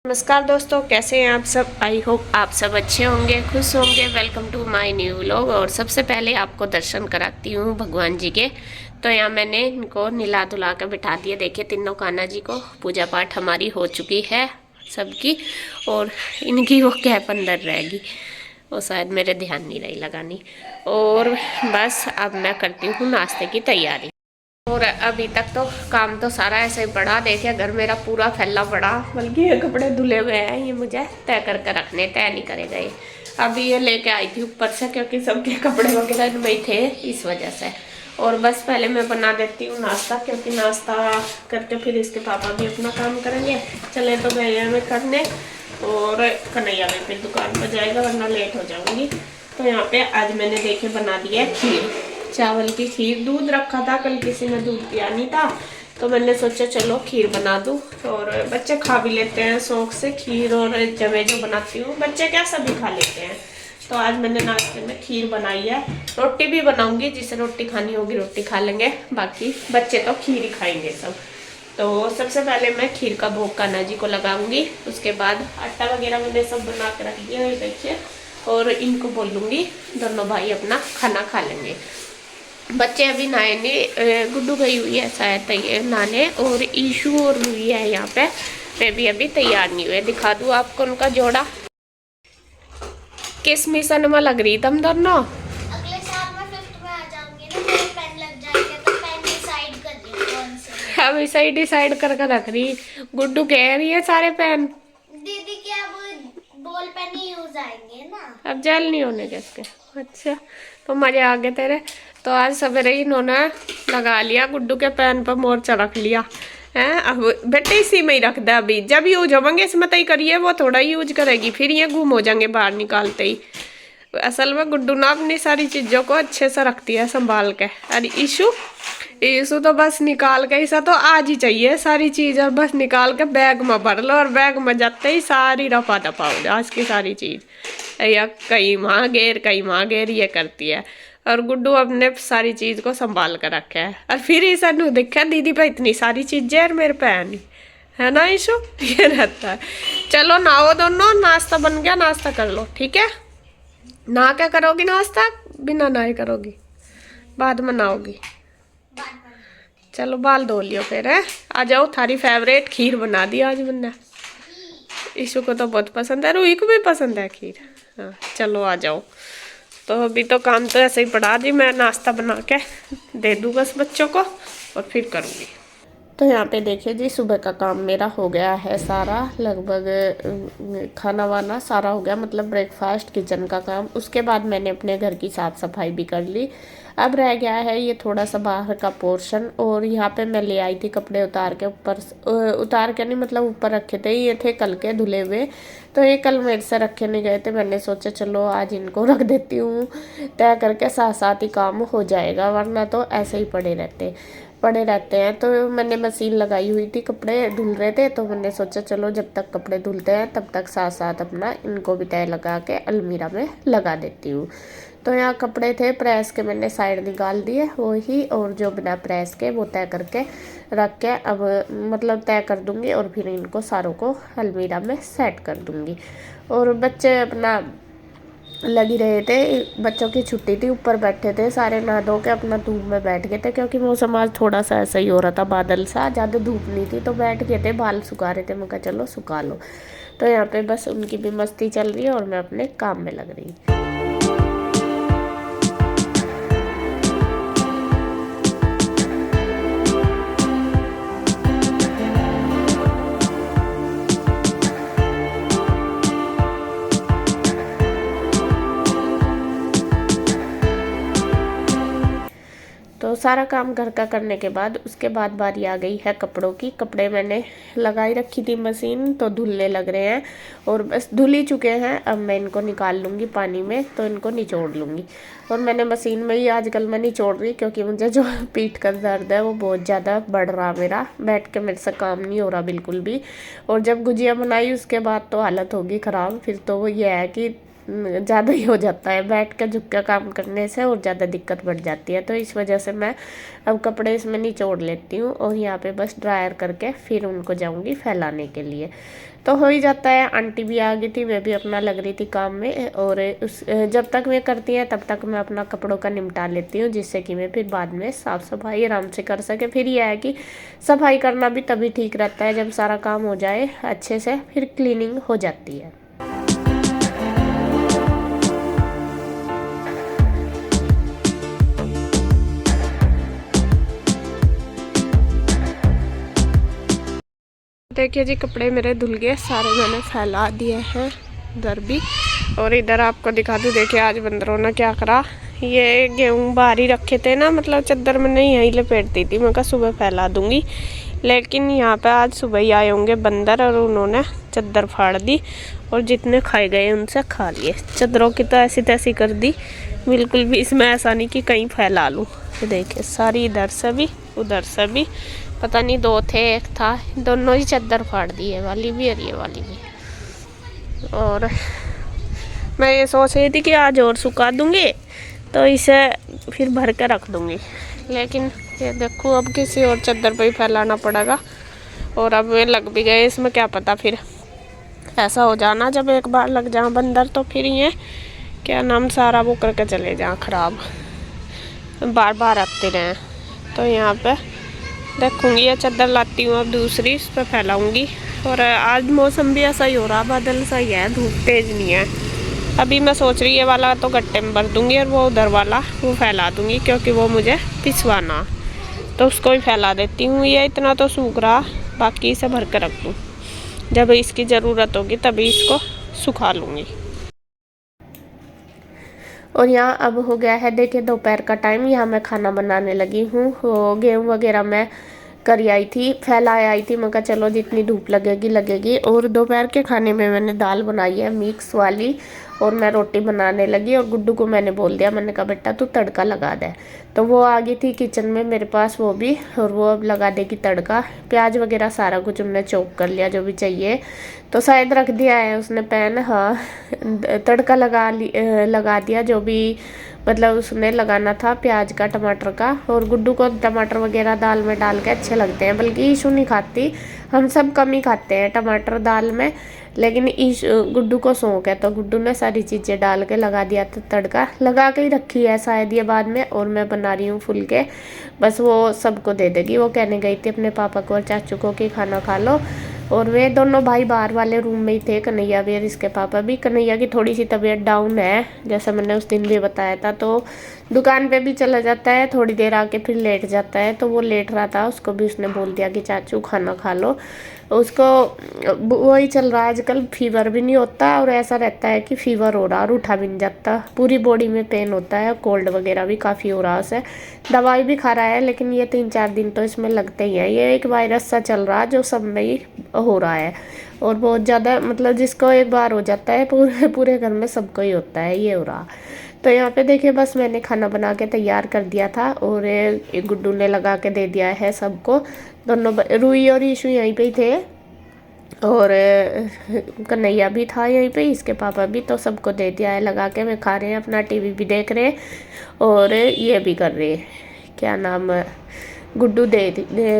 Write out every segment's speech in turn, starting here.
नमस्कार दोस्तों, कैसे हैं आप सब। आई होप आप सब अच्छे होंगे, खुश होंगे। Welcome to my new vlog. और सबसे पहले आपको दर्शन कराती हूँ भगवान जी के। तो यहाँ मैंने इनको निला धुला कर बिठा दिया। देखिए तीनों कान्हा जी को। पूजा पाठ हमारी हो चुकी है सबकी, और इनकी वो कैप अंदर रहेगी, वो शायद मेरे ध्यान नहीं रही लगानी। और बस अब मैं करती हूँ नाश्ते की तैयारी। और अभी तक तो काम तो सारा ऐसे ही पड़ा। देखिए घर मेरा पूरा फैला पड़ा, बल्कि ये कपड़े धुले हुए हैं, ये मुझे तय करके रखने, तय नहीं करे गए। अभी ये लेके आई थी ऊपर से, क्योंकि सबके कपड़े वगैरह इनमें ही थे, इस वजह से। और बस पहले मैं बना देती हूँ नाश्ता, क्योंकि नाश्ता करके फिर इसके पापा भी अपना काम करेंगे। चले तो गए हैं मैं करने, और कन्हैया भी फिर दुकान पर जाएगा, वरना लेट हो जाऊंगी। तो यहाँ पे आज मैंने देखे बना दिया है खीर, चावल की खीर। दूध रखा था, कल किसी ने दूध पिया नहीं था, तो मैंने सोचा चलो खीर बना दूँ। और बच्चे खा भी लेते हैं शौक से खीर, और जब मैं जो बनाती हूँ बच्चे क्या सभी खा लेते हैं। तो आज मैंने नाश्ते में खीर बनाई है। रोटी भी बनाऊंगी, जिसे रोटी खानी होगी रोटी खा लेंगे, बाकी बच्चे तो खीर ही खाएंगे सब। तो सबसे पहले मैं खीर का भोग कान्हा जी को लगाऊंगी। उसके बाद आटा वगैरह मैंने सब बना के रख दिया है, देखिए। और इनको बोलूँगी, दोनों भाई अपना खाना खा लेंगे। बच्चे अभी नहाए नहीं, गुड्डू गई हुई है शायद नहाने, और ईशू और हुई है यहाँ पे। मैं भी अभी तैयार नहीं हुए। दिखा दूँ आपको उनका जोड़ा। किस मिशन में लग रही तुम दोनों? अगले साल मैं 5th में आ जाऊंगी ना, मेरे पेन लग जाएंगे, तो पेन डिसाइड कर रही हूँ कौन से। अब ऐसा ही डिसाइड करके रख रही। गुड्डू कह रही है सारे पेन दीदी के अब बॉल पेन ही यूज आएंगे ना, अब जेल नहीं होने के इसके। अच्छा, तो मजे आ गए तेरे। तो आज सवेरे ही इन्होंने लगा लिया, गुड्डू के पैन पर मोर्चा रख लिया है। अब बेटे इसी में ही रख दे, अभी जब यूज होंगे इसमें तय करिए, वो थोड़ा यूज करेगी, फिर ये गुम हो जाएंगे बाहर निकालते ही। असल में गुड्डू ना अपनी सारी चीजों को अच्छे से रखती है संभाल के। अरे ईशू, ईशू तो बस निकाल के, ऐसा तो आज ही चाहिए सारी चीज, और बस निकाल के बैग में भर लो, और बैग में जाते ही सारी रफा दफा हो जाए आज की सारी चीज। या कहीं वहाँ गेर कहीं वहाँ गेर, ये करती है। और गुड्डू अपने सारी चीज को संभाल कर रखा है। और फिर ईसा नु देखा दीदी पे इतनी सारी चीजें, और मेरे पे नहीं है ना ईशू। ये रहता है। चलो नहाओ दोनों, नाश्ता बन गया, नाश्ता कर लो, ठीक है। नहा क्या करोगी नाश्ता? बिना नहाए करोगी, बाद में नहाओगी। चलो बाल धो लियो फिर है। आ जाओ, थारी फेवरेट खीर बना दी आज मैंने। ईशु को तो बहुत पसंद है, रूही को भी पसंद है खीर। हाँ चलो आ जाओ। तो अभी तो काम तो ऐसे ही पड़ा जी, मैं नाश्ता बना के दे दूँ बस बच्चों को, और फिर करूँगी। तो यहाँ पे देखिए जी, सुबह का काम मेरा हो गया है सारा, लगभग खाना वाना सारा हो गया, मतलब ब्रेकफास्ट, किचन का काम। उसके बाद मैंने अपने घर की साफ़ सफाई भी कर ली। अब रह गया है ये थोड़ा सा बाहर का पोर्शन। और यहाँ पे मैं ले आई थी कपड़े उतार के, ऊपर उतार के नहीं मतलब ऊपर रखे थे, ये थे कल के धुले हुए। तो ये कल मेरे से रखे नहीं गए थे, मैंने सोचा चलो आज इनको रख देती हूँ, तय करके साथ साथ ही काम हो जाएगा, वरना तो ऐसे ही पड़े रहते हैं। तो मैंने मशीन लगाई हुई थी, कपड़े धुल रहे थे, तो मैंने सोचा चलो जब तक कपड़े धुलते हैं तब तक साथ साथ अपना इनको भी तय लगा के अलमीरा में लगा देती हूँ। तो यहाँ कपड़े थे प्रेस के, मैंने साइड निकाल दिए वही, और जो बिना प्रेस के वो तय करके रख के अब मतलब तय कर दूँगी, और फिर इनको सारों को अलमीरा में सेट कर दूँगी। और बच्चे अपना लगी रहे थे, बच्चों की छुट्टी थी, ऊपर बैठे थे सारे, नहा धो के अपना धूप में बैठ गए थे, क्योंकि मौसम आज थोड़ा सा ऐसा ही हो रहा था, बादल सा, ज़्यादा धूप नहीं थी, तो बैठ गए थे, बाल सुखा रहे थे। मैं कहा चलो सुखा लो। तो यहाँ पे बस उनकी भी मस्ती चल रही है, और मैं अपने काम में लग रही हूँ। तो सारा काम घर का करने के बाद उसके बाद बारी आ गई है कपड़ों की। कपड़े मैंने लगाई रखी थी मशीन, तो धुलने लग रहे हैं, और बस धुल ही चुके हैं। अब मैं इनको निकाल लूँगी पानी में, तो इनको निचोड़ लूँगी। और मैंने मशीन में ही आजकल मैं निचोड़ रही, क्योंकि मुझे जो पीठ का दर्द है वो बहुत ज़्यादा बढ़ रहा मेरा, बैठ के मेरे से काम नहीं हो रहा बिल्कुल भी। और जब गुजिया बनाई उसके बाद तो हालत होगी ख़राब, फिर तो वो ये है कि ज़्यादा ही हो जाता है, बैठ कर झुक कर काम करने से और ज़्यादा दिक्कत बढ़ जाती है। तो इस वजह से मैं अब कपड़े इसमें निचोड़ लेती हूँ, और यहाँ पे बस ड्रायर करके फिर उनको जाऊँगी फैलाने के लिए। तो हो ही जाता है। आंटी भी आ गई थी, मैं भी अपना लग रही थी काम में, और उस जब तक वे करती हैं तब तक मैं अपना कपड़ों का निपटा लेती हूँ, जिससे कि मैं फिर बाद में साफ़ सफाई आराम से कर सके। फिर यह है कि सफाई करना भी तभी ठीक रहता है जब सारा काम हो जाए अच्छे से, फिर क्लीनिंग हो जाती है। देखिए जी, कपड़े मेरे धुल गए सारे, मैंने फैला दिए हैं इधर भी। और इधर आपको दिखा दूँ, देखिए आज बंदरों ने क्या करा, ये गेहूँ बाहर ही रखे थे ना, मतलब चादर में नहीं यहीं लपेटती थी, मैं कहा सुबह फैला दूंगी, लेकिन यहाँ पे आज सुबह ही आए होंगे बंदर और उन्होंने चादर फाड़ दी और जितने खाए गए उनसे खा लिए। चादरों की तो ऐसी तैसी कर दी, बिल्कुल भी इसमें ऐसा नहीं कि कहीं फैला लूँ। देखिए सारी इधर से भी उधर से भी, पता नहीं दो थे एक था, दोनों ही चादर फाड़ दी, है वाली भी और ये वाली भी। और मैं ये सोच रही थी कि आज और सुखा दूंगी तो इसे फिर भर के रख दूंगी, लेकिन ये देखो अब किसी और चादर पे ही फैलाना पड़ेगा। और अब वे लग भी गए, इसमें क्या पता फिर ऐसा हो जाना जब एक बार लग जाए बंदर तो फिर ये क्या नाम सारा वो करके चले जाए ख़राब, बार बार आते रहें। तो यहाँ पे देखूँगी ये चादर लाती हूँ अब दूसरी, इस पर फैलाऊँगी। और आज मौसम भी ऐसा ही हो रहा, बादल सा ही है, धूप तेज़ नहीं है। अभी मैं सोच रही ये वाला तो गट्टे में भर दूँगी और वो उधर वाला वो फैला दूँगी, क्योंकि वो मुझे पिसवाना, तो उसको ही फैला देती हूँ। ये इतना तो सूख रहा, बाकी इसे भर कर रख दूँ, जब इसकी ज़रूरत होगी तभी इसको सुखा लूँगी। और यहाँ अब हो गया है देखिए दोपहर का टाइम, यहाँ मैं खाना बनाने लगी हूँ। वो गेहूँ वगैरह मैं करी आई थी, फैलाए आई थी, मैं कहा चलो जितनी धूप लगेगी लगेगी। और दोपहर के खाने में मैंने दाल बनाई है मिक्स वाली, और मैं रोटी बनाने लगी। और गुड्डू को मैंने बोल दिया, मैंने कहा बेटा तू तड़का लगा दे, तो वो आ गई थी किचन में मेरे पास वो भी, और वो अब लगा देगी तड़का। प्याज वगैरह सारा कुछ उन्होंने चॉप कर लिया जो भी चाहिए, तो शायद रख दिया है उसने पैन। हाँ तड़का लगा दिया जो भी मतलब उसने लगाना था, प्याज का टमाटर का। और गुड्डू को टमाटर वगैरह दाल में डाल के अच्छे लगते हैं, बल्कि ईशू नहीं खाती, हम सब कम ही खाते हैं टमाटर दाल में, लेकिन गुड्डू को शौक है, तो गुड्डू ने सारी चीज़ें डाल के लगा दिया था तड़का, लगा के ही रखी है शायद ये बाद में। और मैं बना रही हूँ फुलके, बस वो सबको दे देगी। वो कहने गई थी अपने पापा को और चाचू को कि खाना खा लो, और वे दोनों भाई बाहर वाले रूम में ही थे, कन्हैया भी और इसके पापा भी। कन्हैया की थोड़ी सी तबीयत डाउन है, जैसा मैंने उस दिन भी बताया था, तो दुकान पे भी चला जाता है, थोड़ी देर आके फिर लेट जाता है, तो वो लेट रहा था, उसको भी उसने बोल दिया कि चाचू खाना खा लो। उसको वही चल रहा है आजकल, फीवर भी नहीं होता और ऐसा रहता है कि फीवर हो रहा और उठा भी नहीं जाता, पूरी बॉडी में पेन होता है, कोल्ड वगैरह भी काफ़ी हो रहा है उसे। दवाई भी खा रहा है, लेकिन ये 3-4 दिन तो इसमें लगते ही है। ये एक वायरस सा चल रहा है जो सब में ही हो रहा है, और बहुत ज़्यादा मतलब जिसको एक बार हो जाता है पूरे घर में सबको ही होता है, ये हो रहा। तो यहाँ पे देखिए बस मैंने खाना बना के तैयार कर दिया था, और एक गुड्डू ने लगा के दे दिया है सबको। दोनों रूही और ईशू यहीं पे ही थे, और कन्हैया भी था यहीं पे, इसके पापा भी, तो सबको दे दिया है लगा के। मैं खा रहे हैं, अपना टीवी भी देख रहे हैं, और ये भी कर रहे हैं क्या नाम, गुड्डू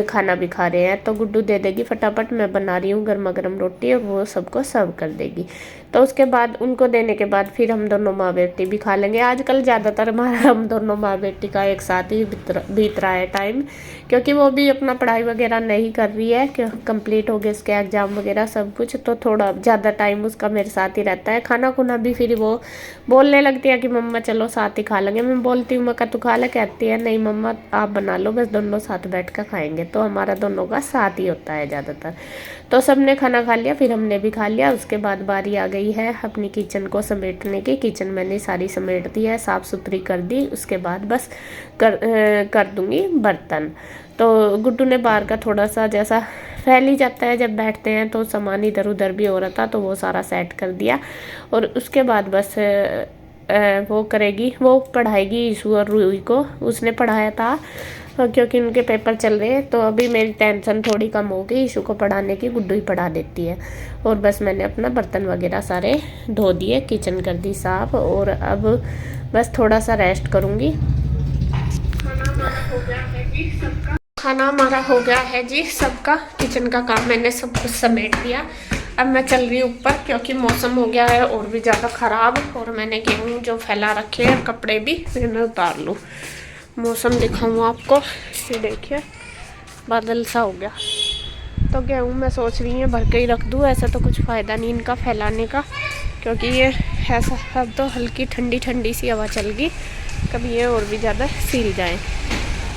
खाना भी खा रहे हैं, तो गुड्डू दे देगी फटाफट। मैं बना रही हूँ गर्मा गर्म रोटी, और वो सबको सर्व कर देगी। तो उसके बाद उनको देने के बाद फिर हम दोनों माँ बेटी भी खा लेंगे। आजकल ज़्यादातर हमारा हम दोनों माँ बेटी का एक साथ ही बीत रहा है टाइम, क्योंकि वो भी अपना पढ़ाई वगैरह नहीं कर रही है, कि कंप्लीट हो गए उसके एग्ज़ाम वगैरह सब कुछ, तो थोड़ा ज़्यादा टाइम उसका मेरे साथ ही रहता है। खाना खुना भी फिर वो बोलने लगती है कि मम्मा चलो साथ ही खा लेंगे। मैं बोलती हूँ मैं तू खा ले, कहती है नहीं मम्मा आप बना लो, बस दोनों साथ बैठ कर खाएंगे। तो हमारा दोनों का साथ ही होता है ज़्यादातर। तो सबने खाना खा लिया, फिर हमने भी खा लिया। उसके बाद बारी आ गई है अपनी किचन को समेटने की। किचन मैंने सारी समेट दी है, साफ़ सुथरी कर दी। उसके बाद बस कर दूँगी बर्तन। तो गुड्डू ने बाहर का थोड़ा सा जैसा फैल ही जाता है जब बैठते हैं, तो सामान इधर उधर भी हो रहा था, तो वो सारा सेट कर दिया। और उसके बाद बस वो करेगी, वो पढ़ाएगी ईशू और रूही को। उसने पढ़ाया था क्योंकि उनके पेपर चल रहे हैं, तो अभी मेरी टेंशन थोड़ी कम हो गई ईशू को पढ़ाने की, गुड्डू ही पढ़ा देती है। और बस मैंने अपना बर्तन वगैरह सारे धो दिए, किचन कर दी साफ़, और अब बस थोड़ा सा रेस्ट करूँगी। खाना हमारा हो गया है जी सबका, किचन का काम मैंने सब कुछ समेट दिया। अब मैं चल रही हूँ ऊपर क्योंकि मौसम हो गया है और भी ज़्यादा ख़राब। और मैंने गेहूँ जो फैला रखे हैं कपड़े भी फिर मैं उतार लूँ। मौसम दिखाऊँ आपको, ये देखिए बादल सा हो गया। तो गेहूँ मैं सोच रही हूँ भर के ही रख दूँ, ऐसा तो कुछ फ़ायदा नहीं इनका फैलाने का, क्योंकि ये ऐसा अब तो हल्की ठंडी ठंडी सी हवा चल गई, कभी ये और भी ज़्यादा सील जाए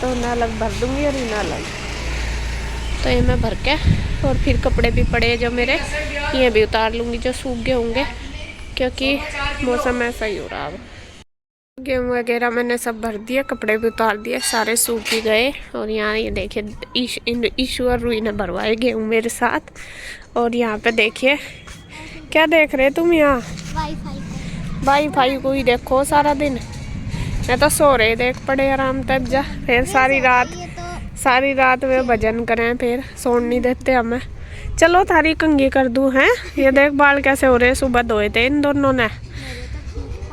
तो ना अलग भर दूँगी और ना अलग। तो ये मैं भर के और फिर कपड़े भी पड़े जो मेरे ये भी उतार लूँगी जो सूख गए होंगे, क्योंकि मौसम ऐसा ही हो रहा है। गेहूँ वगैरह मैंने सब भर दिया, कपड़े भी उतार दिए, सारे सूख भी गए। और यहाँ ये देखिए ईशु और रूही ने भरवाए गेहूँ मेरे साथ। और यहाँ पे देखिए क्या देख रहे तुम यहाँ? वाईफाई को ही देखो सारा दिन। मैं तो सो रहे देख पड़े आराम तक जा, फिर सारी रात वे भजन करें, फिर सोन नहीं देते हमें। चलो थारी कंघी कर दूँ हैं। ये देख बाल कैसे हो रहे, सुबह धोए थे इन दोनों ने।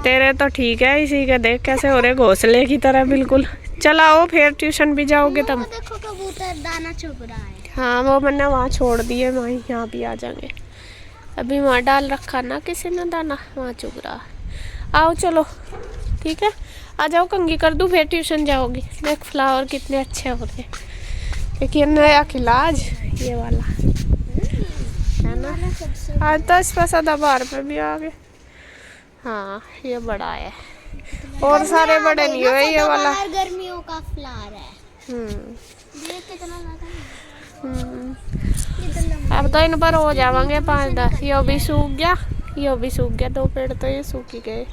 तेरे तो ठीक है, इसी के देख कैसे हो रहे घोंसले की तरह बिल्कुल। चलाओ फिर ट्यूशन भी जाओगे तुम। देखो कबूतर दाना चुग रहा है। हाँ वो मैंने वहाँ छोड़ दिए, वहाँ यहाँ भी आ जाएंगे। अभी वहाँ डाल रखा ना किसी ने दाना, वहाँ चुग रहा। आओ चलो ठीक है, आ जाओ कंघी कर दूँ फिर ट्यूशन जाओगी। देख फ्लावर कितने अच्छे हो रहे, देखिए नया खिला आज ये वाला है ना। आज तो इस पर सदाबहार पे भी आ गए। हाँ ये बड़ा है और सारे बड़े नहीं हुए ये वाला। गर्मियों का फ्लावर है। ये कितना अब तो इन पर हो जाएंगे 5-10। ये भी सूख गया, ये भी सूख गया, 2 पेड़ तो ये सूख ही गए।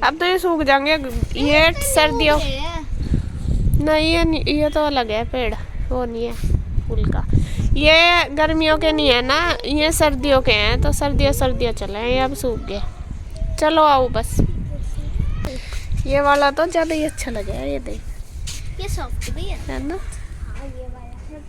अब तो ये सूख जाएंगे, ये सर्दियों नहीं, ये तो अलग है पेड़, वो नहीं है फूल का। ये गर्मियों के नहीं है ना, ये सर्दियों के हैं, तो सर्दियाँ चले हैं, ये अब सूख गए। चलो आओ बस। ये वाला तो ज़्यादा ही अच्छा लगा है, ये देख ये सॉफ्ट भी है ना। हाँ, ये वाला